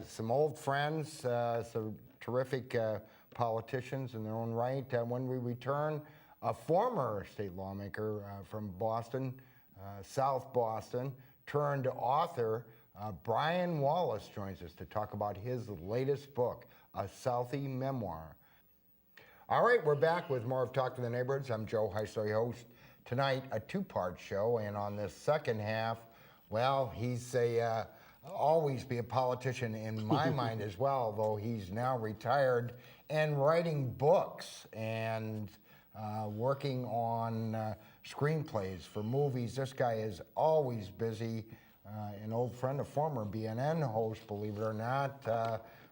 some old friends, some terrific politicians in their own right. When we return, a former state lawmaker from Boston, South Boston, turned author, Brian Wallace joins us to talk about his latest book, a Southie memoir. All right, we're back with more of Talk to the Neighborhoods. I'm Joe Heisler, your host. Tonight, a two-part show, and on this second half, well, he's always be a politician in my mind as well, though he's now retired and writing books and working on screenplays for movies. This guy is always busy. An old friend, a former BNN host, believe it or not,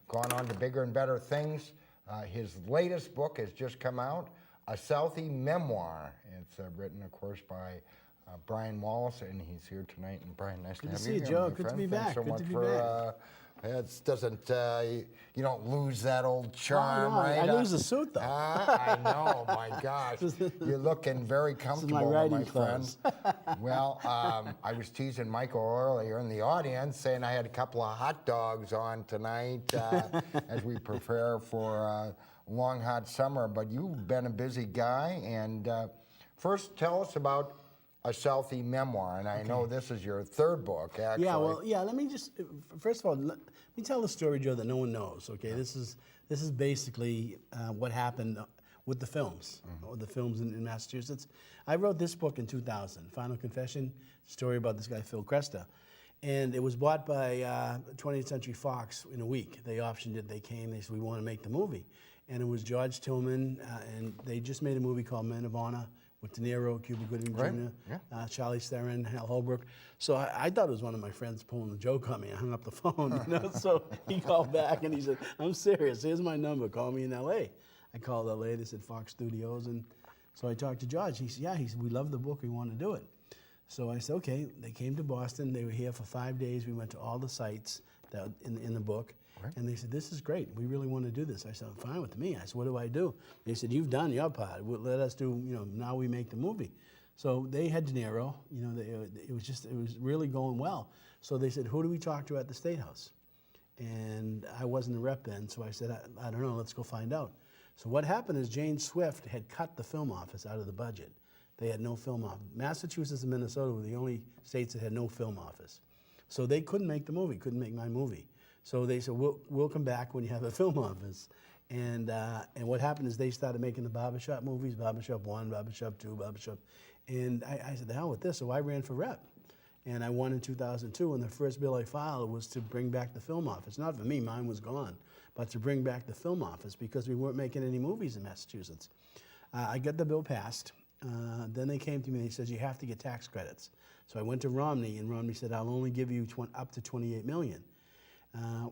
gone on to bigger and better things. His latest book has just come out, a Southie memoir. It's written, of course, by Brian Wallace, and he's here tonight. And Brian, nice to have you here, Good to see you, Joe. my Good to friend. be Thanks back. so Good much to be for, it doesn't, you don't lose that old charm, no, right? I lose the suit, though. I know, my gosh. You're looking very comfortable, writing friend. Well, I was teasing Michael earlier in the audience, saying I had a couple of hot dogs on tonight as we prepare for a long, hot summer. But you've been a busy guy, and first tell us about a Southie memoir, and I know this is your third book, actually. Yeah, well, let me just, first of all, let me tell the story, Joe, that no one knows, okay? This is basically what happened with the films, or the films in Massachusetts. I wrote this book in 2000, Final Confession, story about this guy, Phil Cresta. And it was bought by 20th Century Fox in a week. They optioned it, they came, they said, we want to make the movie. And it was George Tillman, and they just made a movie called Men of Honor, with De Niro, Cuba Gooding Jr., Charlize Theron, Hal Holbrook. So I thought it was one of my friends pulling a joke on me. I hung up the phone, you know. So he called back and he said, "I'm serious. Here's my number. Call me in L.A." I called L.A. They said Fox Studios, and so I talked to George. He said, "Yeah." He said, "We love the book. We want to do it." So I said, "Okay." They came to Boston. They were here for 5 days. We went to all the sites that in the book. And they said, "This is great. We really want to do this." I said, "Fine with me." I said, "What do I do?" They said, "You've done your part. Let us do, now we make the movie." So they had De Niro, it was really going well. So they said, "Who do we talk to at the State House?" And I wasn't a rep then, so I said, I don't know, let's go find out. So what happened is Jane Swift had cut the film office out of the budget. They had no film office. Massachusetts and Minnesota were the only states that had no film office. So they couldn't make the movie, couldn't make my movie. So they said, we'll come back when you have a film office. And what happened is they started making the barbershop movies, Barbershop 1, Barbershop 2, Barbershop. And I said, the hell with this. So I ran for rep. And I won in 2002. And the first bill I filed was to bring back the film office. Not for me, mine was gone. But to bring back the film office because we weren't making any movies in Massachusetts. I got the bill passed. Then they came to me and they said, you have to get tax credits. So I went to Romney, and Romney said, I'll only give you up to $28 million.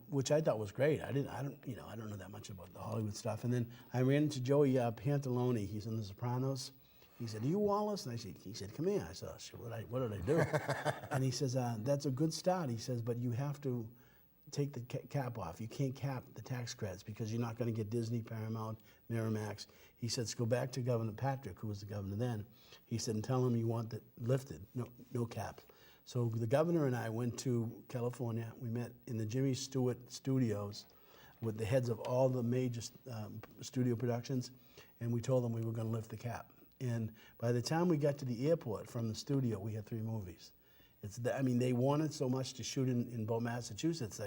Which I thought was great. I don't know that much about the Hollywood stuff. And then I ran into Joey Pantalone. He's in The Sopranos. He said, "Are you Wallace?" And he said, "Come here." I said, "Oh, shit, what did I do?" And he says, "That's a good start." He says, "But you have to take the cap off. You can't cap the tax credits because you're not going to get Disney, Paramount, Miramax." He said, "Go back to Governor Patrick, who was the governor then." He said, "And tell him you want it lifted, no caps." So the governor and I went to California. We met in the Jimmy Stewart studios with the heads of all the major studio productions, and we told them we were going to lift the cap. And by the time we got to the airport from the studio, we had 3 movies. They wanted so much to shoot in both Massachusetts.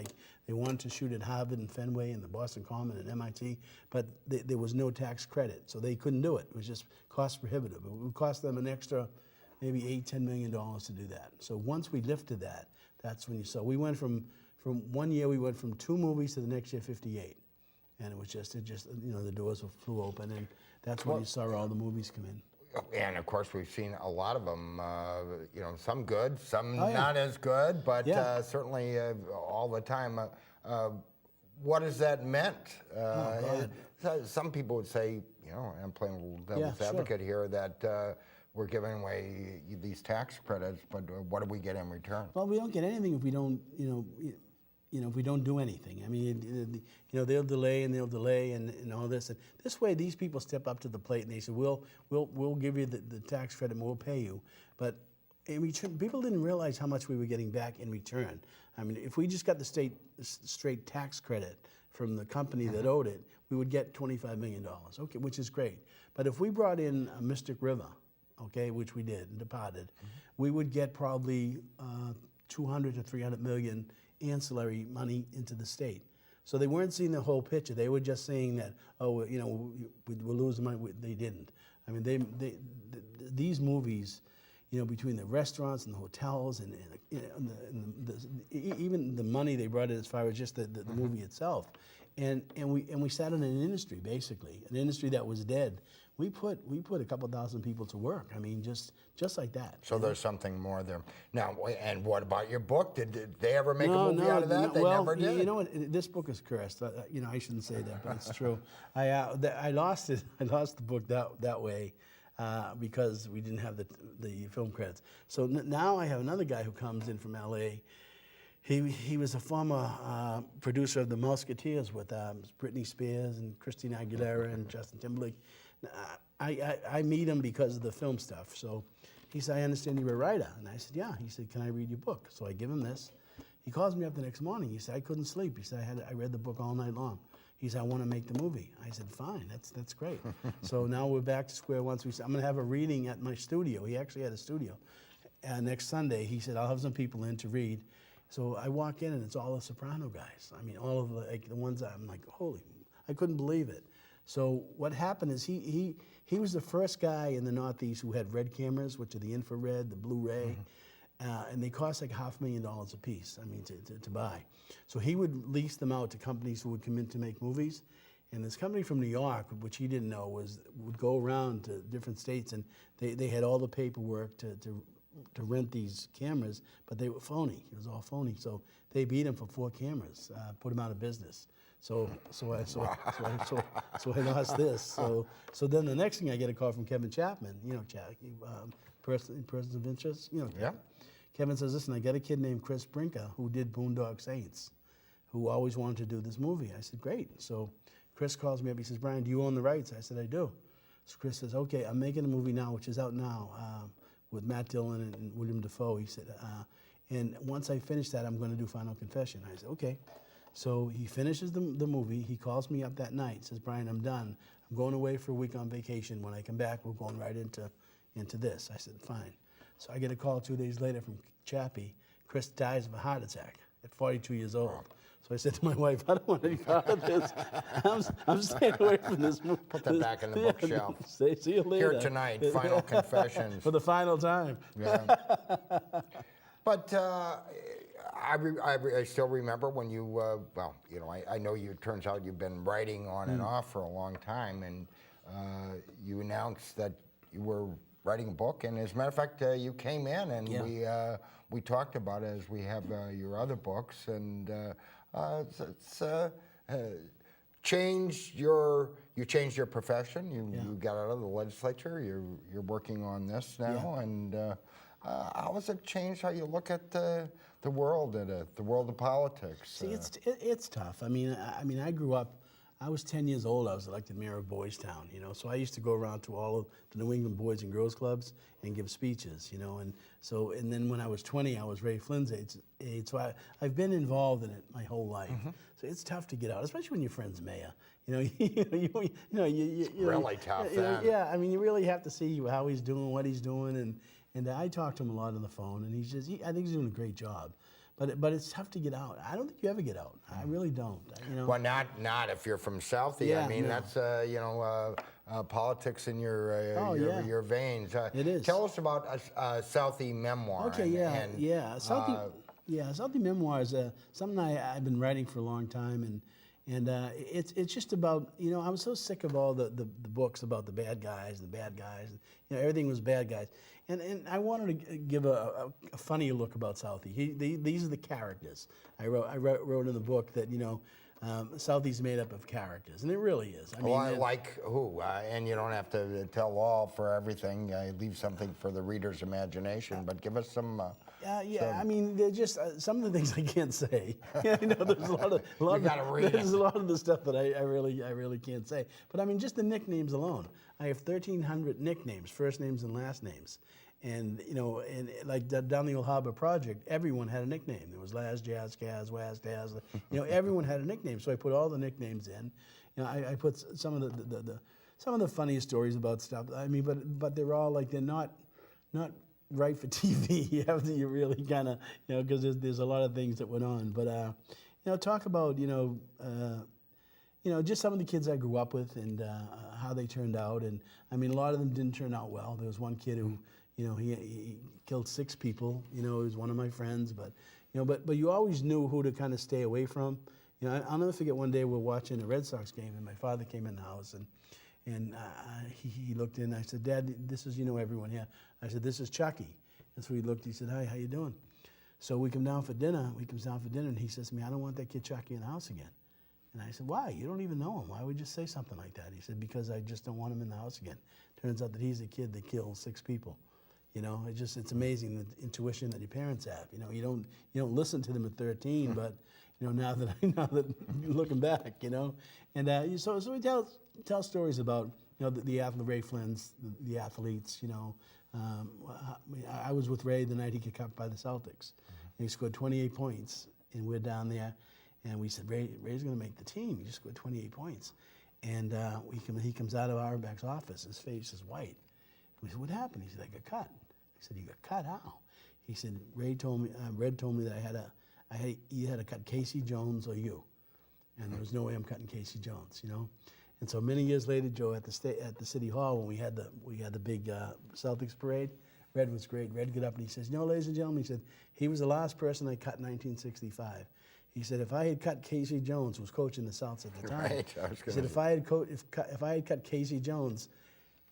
They wanted to shoot at Harvard and Fenway and the Boston Common and MIT, but there was no tax credit, so they couldn't do it. It was just cost prohibitive. It would cost them an extra maybe $8-10 million to do that. So once we lifted that, that's when you saw. We went from 1 year, we went from 2 movies to the next year 58, and it just the doors flew open, and that's when you saw all the movies come in. And of course, we've seen a lot of them. Some good, some not as good, but certainly all the time. What has that meant? Some people would say, I'm playing a little devil's advocate here, that we're giving away these tax credits, but what do we get in return? Well, we don't get anything if we don't, if we don't do anything. I mean, they'll delay and all this. And this way, these people step up to the plate and they say, we'll give you the tax credit and we'll pay you. But in return, people didn't realize how much we were getting back in return. I mean, if we just got the straight tax credit from the company that owed it, we would get $25 million, okay, which is great. But if we brought in Mystic River, okay, which we did and departed, we would get probably 200 to 300 million ancillary money into the state. So they weren't seeing the whole picture. They were just saying that, oh, you know, we're losing money. They didn't. I mean, these movies, you know, between the restaurants and the hotels and even the money they brought in as far as just the movie itself, and we sat in an industry, basically an industry that was dead. We put a couple thousand people to work. I mean, just like that. So there's something more there. Now, and what about your book? Did they ever make a movie out of that? They never did. You know what? This book is cursed. You know, I shouldn't say that, but it's true. I lost it. I lost the book that way because we didn't have the film credits. So now I have another guy who comes in from L.A. He was a former producer of The Musketeers with Britney Spears and Christina Aguilera and Justin Timberlake. I meet him because of the film stuff. So he said, I understand you're a writer. And I said, yeah. He said, can I read your book? So I give him this. He calls me up the next morning. He said, I couldn't sleep. He said, I read the book all night long. He said, I want to make the movie. I said, fine, that's great. So now we're back to square one. So I'm going to have a reading at my studio. He actually had a studio. Next Sunday, he said, I'll have some people in to read. So I walk in, and it's all the Soprano guys. I mean, all of the ones I'm like, holy, I couldn't believe it. So what happened is he was the first guy in the Northeast who had red cameras, which are the infrared, the Blu-ray, and they cost like $500,000 a piece, I mean, to buy. So he would lease them out to companies who would come in to make movies. And this company from New York, which he didn't know, would go around to different states, and they had all the paperwork to rent these cameras, but they were phony. It was all phony. So they beat him for 4 cameras, put him out of business. So I lost this. So then the next thing I get a call from Kevin Chapman, you know, persons of interest, you know. Yeah. Kevin says, listen, I got a kid named Chris Brinker who did Boondock Saints, who always wanted to do this movie. I said, great. So Chris calls me up. He says, Brian, do you own the rights? I said, I do. So Chris says, okay, I'm making a movie now, which is out now, with Matt Dillon and William Dafoe. He said, and once I finish that, I'm going to do Final Confession. I said, okay. So he finishes the movie. He calls me up that night, says, Brian, I'm done. I'm going away for a week on vacation. When I come back, we're going right into this. I said, fine. So I get a call 2 days later from Chappie. Chris dies of a heart attack at 42 years old. So I said to my wife, I don't want to be part of this. I'm staying away from this movie. Put that back in the bookshelf. See you later. Here tonight, Final Confessions. For the final time. Yeah. But I still remember when you, well, you know, I know you, it turns out you've been writing on and off for a long time, and you announced that you were writing a book, and as a matter of fact, you came in and we talked about it as we have your other books, and it's changed your profession. You got out of the legislature. You're working on this now, and how has it changed how you look at the world, the world of politics? See, it's tough. I mean, I grew up. I was 10 years old. I was elected mayor of Boys Town, you know. So I used to go around to all of the New England Boys and Girls Clubs and give speeches, you know. And then when I was 20, I was Ray Flynn's age. So I've been involved in it my whole life. So it's tough to get out, especially when your friend's mayor. You know, really tough. Yeah, I mean, you really have to see how he's doing, what he's doing, and I talk to him a lot on the phone, and I think he's doing a great job. But it's tough to get out. I don't think you ever get out. I really don't. You know. Well, not if you're from Southie. Yeah, I mean, no. That's politics in your veins. It is. Tell us about a Southie memoir. Okay, Southie memoir is something I've been writing for a long time, and it's just about, you know, I was so sick of all the books about the bad guys, and you know, everything was bad guys. And I wanted to give a funny look about Southie. These are the characters. I wrote in the book that, you know, Southie's made up of characters, and it really is. I mean, like who? And you don't have to tell all for everything. Leave something for the reader's imagination, but give us some. I mean, they're just some of the things I can't say. You know, there's a lot of there's a lot of the stuff that I really can't say. But I mean, just the nicknames alone. I have 1,300 nicknames, first names and last names, And and like down the old Harbor Project, everyone had a nickname. There was Laz, Jazz, Kaz, Waz, Taz. Everyone had a nickname. So I put all the nicknames in. I put some of the funniest stories about stuff. I mean, but they're all like they're not right for TV. You really kind of because there's a lot of things that went on. But talk about just some of the kids I grew up with and how they turned out. And I mean, a lot of them didn't turn out well. There was one kid who, he killed 6 people. He was one of my friends, but you always knew who to kind of stay away from. I'll never forget one day we're watching a Red Sox game, and my father came in the house, and he looked in. I said, Dad, this is everyone here. I said, this is Chucky. And so he looked. He said, Hi, how you doing? So we come down for dinner. And he says to me, I don't want that kid Chucky in the house again. And I said, why? You don't even know him. Why would you say something like that? He said, because I just don't want him in the house again. Turns out that he's a kid that killed 6 people. It's amazing the intuition that your parents have. You don't listen to them at 13, but now that looking back, and so we tell stories about the athlete Ray Flynn's, the athletes. I was with Ray the night he got cut by the Celtics, and he scored 28 points, and we're down there. And we said, Ray's going to make the team. He just scored 28 points. And he comes out of Auerbach's office. His face is white. We said, what happened? He said, I got cut. I said, you got cut? How? He said, Red told me that I either had to cut Casey Jones or you. And there was no way I'm cutting Casey Jones, And so many years later, Joe, at the City Hall, when we had the big Celtics parade, Red was great. Red got up and he says, ladies and gentlemen, he said, he was the last person I cut in 1965. He said, if I had cut Casey Jones, who was coaching the Celtics at the time, Right, he said, if I had cut Casey Jones,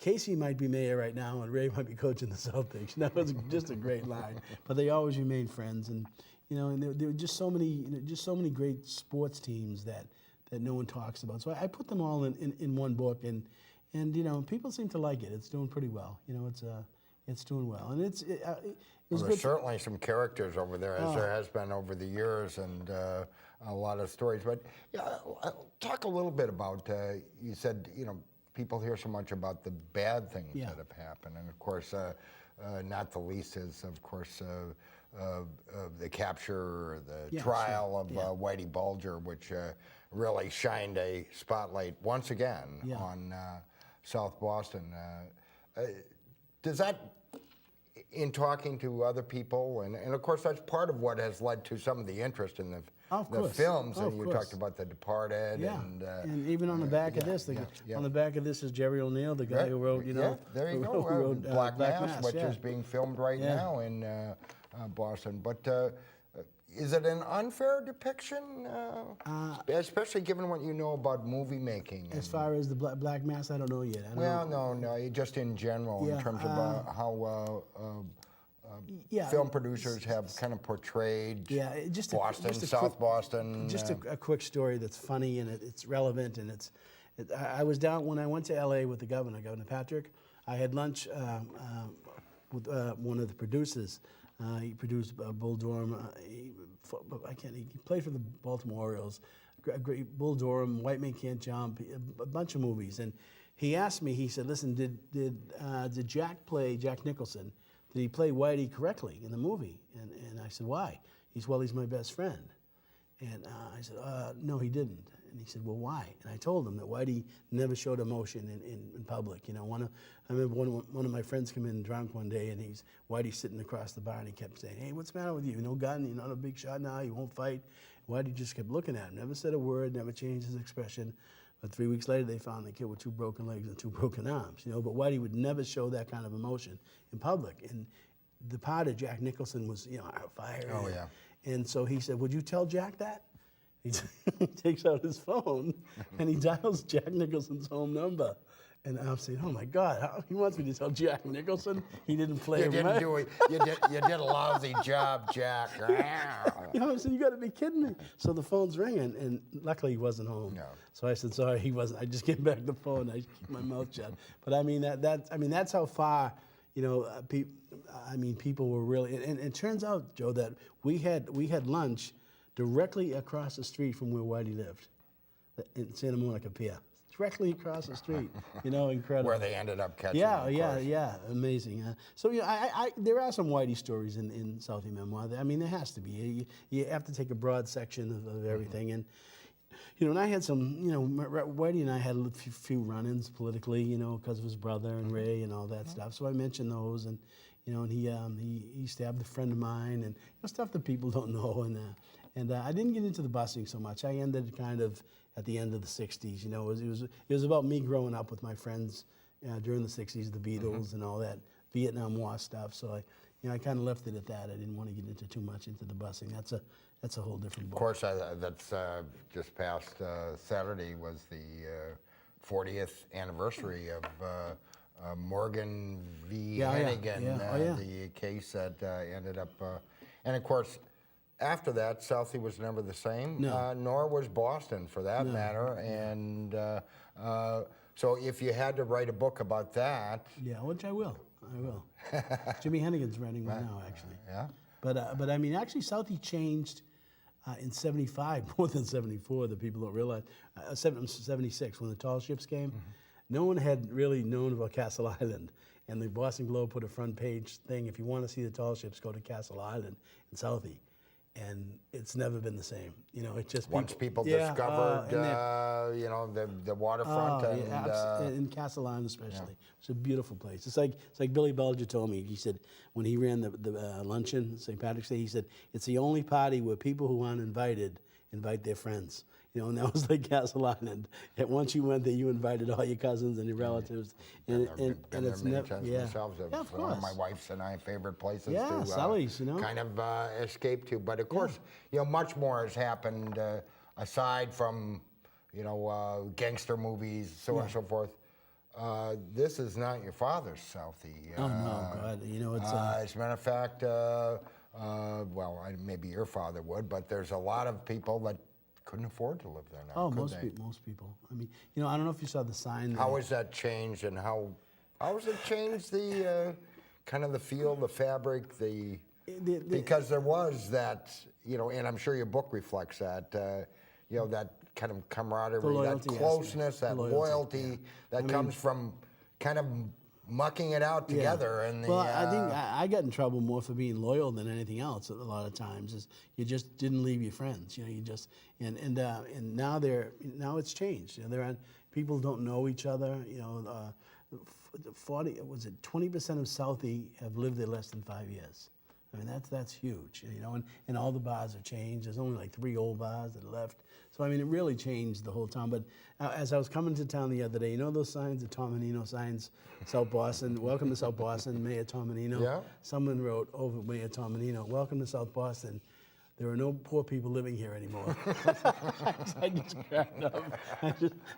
Casey might be mayor right now, and Ray might be coaching the Celtics. That was just a great line. But they always remained friends, and and there were just so many great sports teams that no one talks about. So I put them all in one book, and people seem to like it. It's doing pretty well. It's doing well, and it was There's good. certainly some characters over there, as there has been over the years, and a lot of stories. But talk a little bit about, you said, people hear so much about the bad things that have happened. And of course, not the least is, of course, the capture or the trial of Whitey Bulger, which really shined a spotlight once again on South Boston. Does that, in talking to other people, and of course that's part of what has led to some of the interest in the films, and you talked about The Departed, and even on the back of this, on the back of this is Jerry O'Neill, the guy who wrote, there you go, who wrote Black Mass, which is being filmed right now in Boston. But is it an unfair depiction, especially given what you know about movie making? As far as the Black Mass, I don't know yet. No, just in general, in terms of how film producers have kind of portrayed Boston, South Boston. Just a quick story that's funny and it's relevant, and I was down when I went to LA with Governor Patrick. I had lunch with one of the producers. He produced Bull Durham. He played for the Baltimore Orioles. Great Bull Durham, White Man Can't Jump, a bunch of movies. And he asked me. He said, "Listen, did Jack Nicholson? Did he play Whitey correctly in the movie?" And I said, "Why?" He's my best friend. And I said, "No, he didn't." And he said, "Well, why?" And I told him that Whitey never showed emotion in public. I remember one of my friends came in drunk one day, and Whitey sitting across the bar, and he kept saying, "Hey, what's the matter with you? No gun, you're not a big shot now, you won't fight." Whitey just kept looking at him, never said a word, never changed his expression. But 3 weeks later, they found the kid with 2 broken legs and 2 broken arms. But Whitey would never show that kind of emotion in public. And the part of Jack Nicholson was, fire. Oh, yeah. And so he said, "Would you tell Jack that?" He takes out his phone and he dials Jack Nicholson's home number. And I'm saying, "Oh my God, he wants me to tell Jack Nicholson he didn't play him right." You did a lousy job, Jack. I said, "You got to be kidding me!" So the phone's ringing, and luckily he wasn't home. No. So I said, "Sorry, he wasn't." I just gave back the phone. I keep my mouth shut. But I mean that's how far people were really. And it turns out, Joe, that we had lunch directly across the street from where Whitey lived, in Santa Monica Pier. directly across the street. You know, incredible. Where they ended up catching Yeah, them, of yeah, course. yeah, amazing. So yeah, there are some Whitey stories in Southie Memoir. I mean, there has to be. You have to take a broad section of everything, and you know, and I had some, you know, Whitey and I had a few run-ins politically, you know, because of his brother and Ray and all that stuff. So I mentioned those, and you know, and he stabbed a friend of mine, and you know, stuff that people don't know, and I didn't get into the busing so much. I ended kind of at the end of the '60s. You know, it was about me growing up with my friends during the '60s, the Beatles and all that Vietnam War stuff. So I kind of left it at that. I didn't want to get into too much into the busing. That's a whole different book. Of course, that's just past Saturday was the 40th anniversary of Morgan v. Hennigan, the case that ended up, and of course, after that, Southie was never the same, nor was Boston for that matter, and so if you had to write a book about that... Yeah, which I will. Jimmy Hennigan's writing one now, actually. Yeah. But I mean, actually, Southie changed in '75, more than '74, that people don't realize. '76, when the tall ships came, no one had really known about Castle Island. And the Boston Globe put a front page thing, if you want to see the tall ships, go to Castle Island in Southie. And it's never been the same. You know, it's just once people discovered, you know, the waterfront in Castle Island especially. It's a beautiful place. It's like Billy Belger told me. He said when he ran the luncheon, St. Patrick's Day, he said it's the only party where people who aren't invited invite their friends. You know, and that was like Castle Island. And once you went there, you invited all your cousins and your relatives, and it's never, myself. Of One course. of my wife's and I favorite places Yeah, Sully's, you know, kind of escape to. But of course, you know, much more has happened aside from, you know, gangster movies, so on and so forth. This is not your father's Southie. Oh no, God! You know, it's as a matter of fact, well, maybe your father would, but there's a lot of people that couldn't afford to live there now. oh, most people. I mean, you know, I don't know if you saw the sign. How has that changed, and how has it changed the kind of the feel, the fabric, because there was that, you know, and I'm sure your book reflects that, you know, that kind of camaraderie, that closeness, that loyalty that comes from kind of mucking it out together. And well, I think I got in trouble more for being loyal than anything else. A lot of times, is you just didn't leave your friends. You know, you just and now now it's changed. You know, people don't know each other. You know, 20% of Southie have lived there less than 5 years. I mean, that's huge, you know, and all the bars have changed. There's only like 3 old bars that are left. So, I mean, it really changed the whole town. But as I was coming to town the other day, you know those signs, the Tom Menino signs, South Boston, welcome to South Boston, Mayor Tom Menino? Yeah. Someone wrote over Mayor Tom Menino, welcome to South Boston. There are no poor people living here anymore. I just cracked up.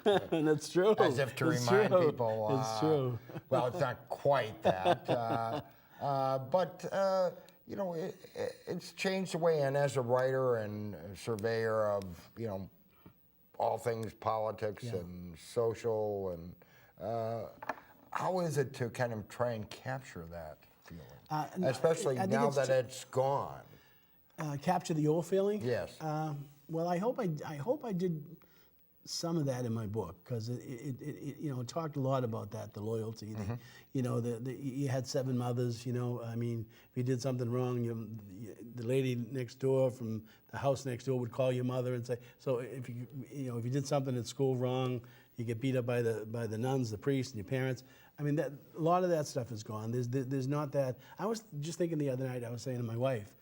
And it's true. As if to remind people. It's true. Well, it's not quite that. But, you know, it's changed the way, and as a writer and a surveyor of, you know, all things politics and social, and how is it to kind of try and capture that feeling? Especially now that it's gone. Capture the old feeling? Yes. Well, I hope I did some of that in my book, because it you know, it talked a lot about that, the loyalty. You know, you had 7 mothers. You know, I mean, if you did something wrong, the lady next door from the house next door would call your mother and say. So if you did something at school wrong, you get beat up by the nuns, the priests, and your parents. I mean, a lot of that stuff is gone. There's not that. I was just thinking the other night. I was saying to my wife,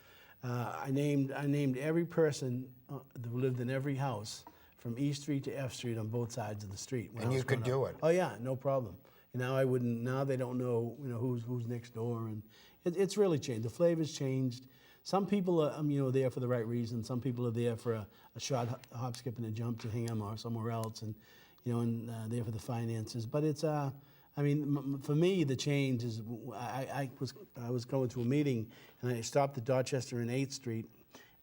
I named every person that lived in every house, from E Street to F Street on both sides of the street. And you could do it. Oh yeah, no problem. Now I wouldn't. Now they don't know, you know, who's next door, and it's really changed. The flavor's changed. Some people are, you know, there for the right reason. Some people are there for a short hop, skip, and a jump to Hingham or somewhere else, and you know, and there for the finances. But it's I mean, for me, the change is I was going to a meeting, and I stopped at Dorchester and 8th Street.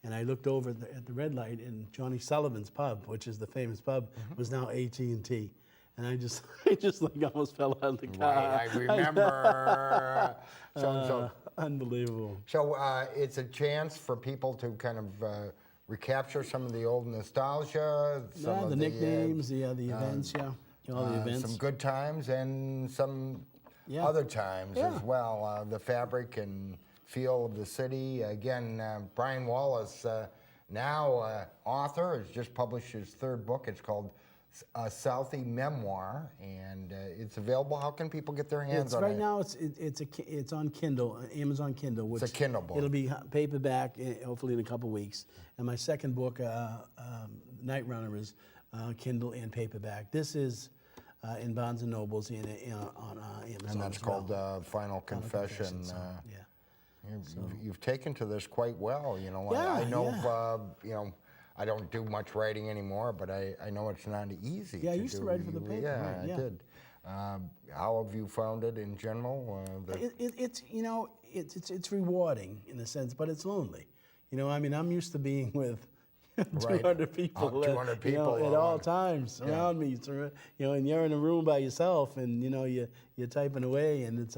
And I looked over at the red light, and Johnny Sullivan's pub, which is the famous pub, was now AT&T. And I just like almost fell out of the car. Right, I remember. Unbelievable. So it's a chance for people to kind of recapture some of the old nostalgia. The nicknames, the events, all the events. Some good times and some Yeah. other times Yeah. as well. The fabric and feel of the city. Again, Brian Wallace, now author, has just published his third book. It's called A Southie Memoir, and it's available. How can people get their hands on Right it? now, it's on Kindle, Amazon Kindle. Which It's a Kindle book. It'll be paperback, hopefully in a couple weeks. And my second book, Night Runner, is Kindle and paperback. This is in Barnes and Nobles and on Amazon. And that's as well. called Final Confession. Yeah. You've taken to this quite well. You know, Yeah, I know. yeah. You know, I don't do much writing anymore, but I know it's not easy. Yeah, I used to write for the paper, Yeah, right, yeah. I did. How have you found it in general? It's you know it's rewarding in a sense, but it's lonely. You know, I mean, I'm used to being with 200 people, 200 you know, people at all times around me. You know, and you're in a room by yourself, and you know you're typing away, and it's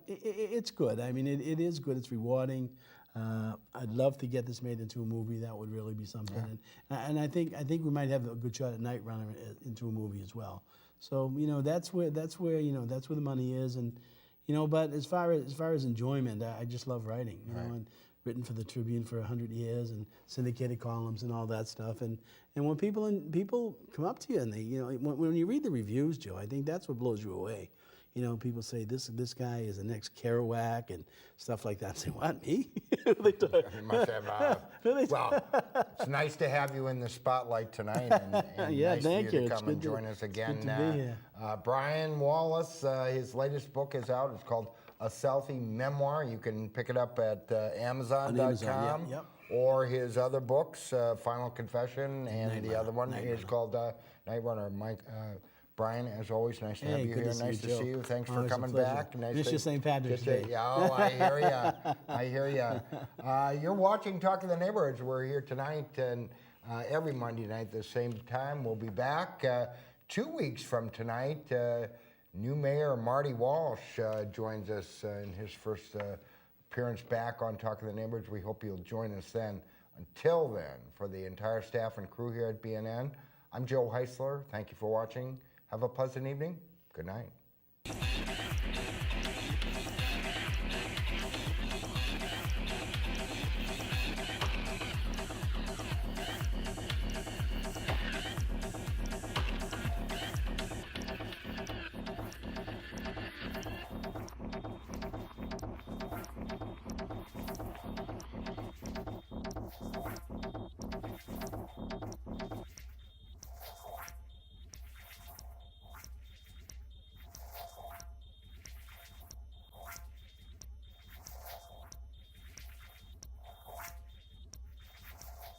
it's good. I mean, it is good. It's rewarding. I'd love to get this made into a movie. That would really be something. And I think we might have a good shot at Night Runner into a movie as well. So you know that's where you know that's where the money is, and you know. But as far as enjoyment, I just love writing. You know, and written for the Tribune for 100 years, and syndicated columns and all that stuff. And when people come up to you and they, you know, when you read the reviews, Joe, I think that's what blows you away. You know, people say this guy is the next Kerouac and stuff like that. I say, what, me? You must have. Well, it's nice to have you in the spotlight tonight, and Yeah, nice thank for you you. to It's come and good to- join us it's again. good to be here. Brian Wallace, his latest book is out. It's called A Southie Memoir. You can pick it up at Amazon.com. Amazon, yep. Or his other books, Final Confession, and Night the Runner, other one Night is Runner. called Night Runner. Mike, Brian, as always, nice to have you good here. to see Nice you, to Joe. see you. Thanks for Always a coming pleasure. back. Nice Miss to you St. Patrick's get you- Day. Yeah, oh, I hear you. I hear you. You're watching Talk of the Neighborhoods. We're here tonight, and every Monday night at the same time. We'll be back 2 weeks from tonight. New Mayor Marty Walsh joins us in his first appearance back on Talk of the Neighborhoods. We hope you'll join us then. Until then, for the entire staff and crew here at BNN, I'm Joe Heisler. Thank you for watching. Have a pleasant evening. Good night.